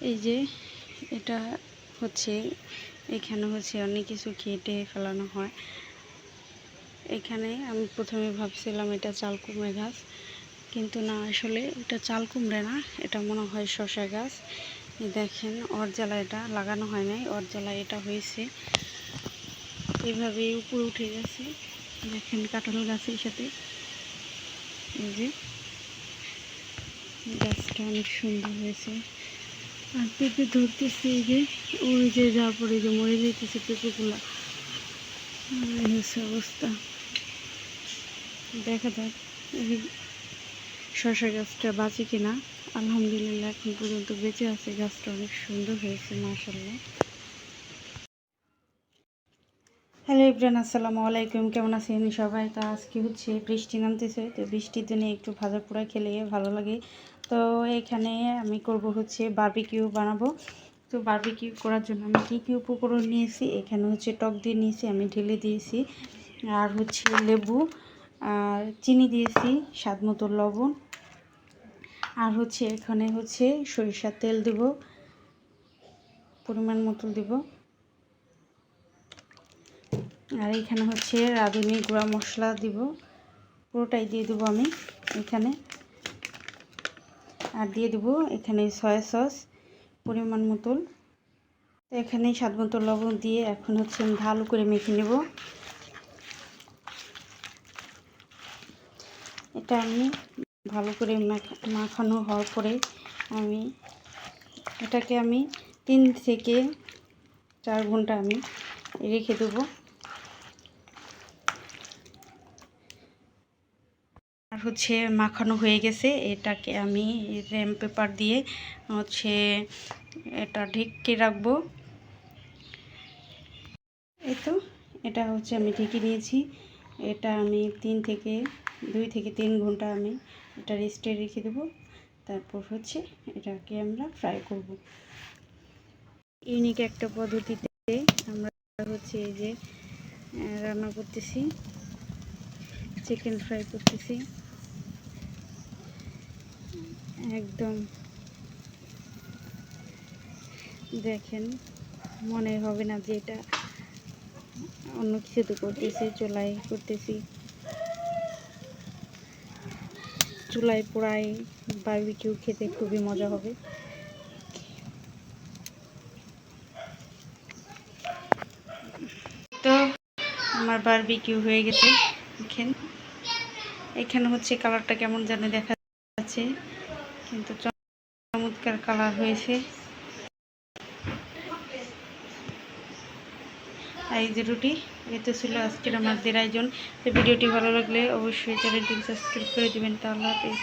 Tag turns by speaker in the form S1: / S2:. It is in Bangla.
S1: এই যে এটা হচ্ছে, এখানে হচ্ছে অনেক কিছু কেটে ফেলানো হয়। এখানে আমি প্রথমে ভাবছিলাম এটা চাল কুমড়া গাছ, কিন্তু না, আসলে এটা চাল কুমড়া না, এটা মনে হয় শসা গাছ। দেখেন ওর জ্বালা এটা লাগানো হয় নাই, ওর জ্বালা এটা হয়েছে এভাবেই উপরে উঠে গেছে। দেখেন কাঁঠাল গাছের সাথে এই যে গাছটা অনেক সুন্দর হয়েছে। আর পেঁপে ধরতেছে, এই যে ওই যে যা পরে যে মরে যেতেছে পেঁপেগুলো, হচ্ছে অবস্থা। দেখা যাক এই শসা গাছটা বাঁচে কিনা। আলহামদুলিল্লাহ এখন পর্যন্ত বেঁচে আছে, গাছটা অনেক সুন্দর হয়েছে মাশাআল্লাহ। হ্যালো এভরিওয়ান, আসসালামু আলাইকুম। কেমন আছেন সবাই? তো আজকে হচ্ছে বৃষ্টি নামতেছে, তো বৃষ্টির দিনে একটু ভাজা পোড়া খেলে ভালো লাগে। তো এখানে আমি করব হচ্ছে বারবিকিউ বানাবো। তো বারবিকিউ করার জন্য আমি কী কী উপকরণ নিয়েছি, এখানে হচ্ছে টক দিয়ে নিয়েছি, আমি ঢেলে দিয়েছি। আর হচ্ছে লেবু, আর চিনি দিয়েছি, স্বাদ মতো লবণ। আর হচ্ছে এখানে হচ্ছে সরিষার তেল দেব, পরিমাণ মতো দেব। আর এখানে হচ্ছে রাঁধুনি গুঁড়া মশলা দিব, পুরোটাই দিয়ে দেবো আমি এখানে। আর দিয়ে দেবো এখানে সয়া সস পরিমাণ মতন। তো এখানে স্বাদ মতো লবণ দিয়ে এখন হচ্ছে আমি ভালো করে মেখে নেব। এটা আমি ভালো করে মাখানো হওয়ার পরে এটাকে আমি 3 থেকে 4 ঘন্টা আমি রেখে দেবো। আর হচ্ছে মাখানো হয়ে গেছে, এটাকে আমি র্যাম পেপার দিয়ে হচ্ছে এটা ঢেকে রাখবো। এই তো এটা হচ্ছে আমি ঢেকে নিয়েছি। এটা আমি 2 থেকে 3 ঘন্টা আমি এটা রেস্টে রেখে দেবো। তারপর হচ্ছে এটাকে আমরা ফ্রাই করব। ইউনিক একটা পদ্ধতিতে আমরা হচ্ছে এই যে রান্না করতেছি, চিকেন ফ্রাই করতেছি। একদম দেখেন, মনে হবে না যে এটা অন্য কিছু তো করতেছি, চুলায় করতেছি। চুলায় পোড়াই বারবিকিউ খেতে খুবই মজা হবে। তো আমার বারবিকিউ হয়ে গেছে। এখানে হচ্ছে কালারটা কেমন জানি দেখা যাচ্ছে, কিন্তু চমৎকার কালার হয়েছে। এই যে রুটি, এতে ছিল আজকের আমাদের আয়োজন। তো ভিডিওটি ভালো লাগলে অবশ্যই চ্যানেলটি সাবস্ক্রাইব করে দেবেন। তো আল্লাহ হাফেজ।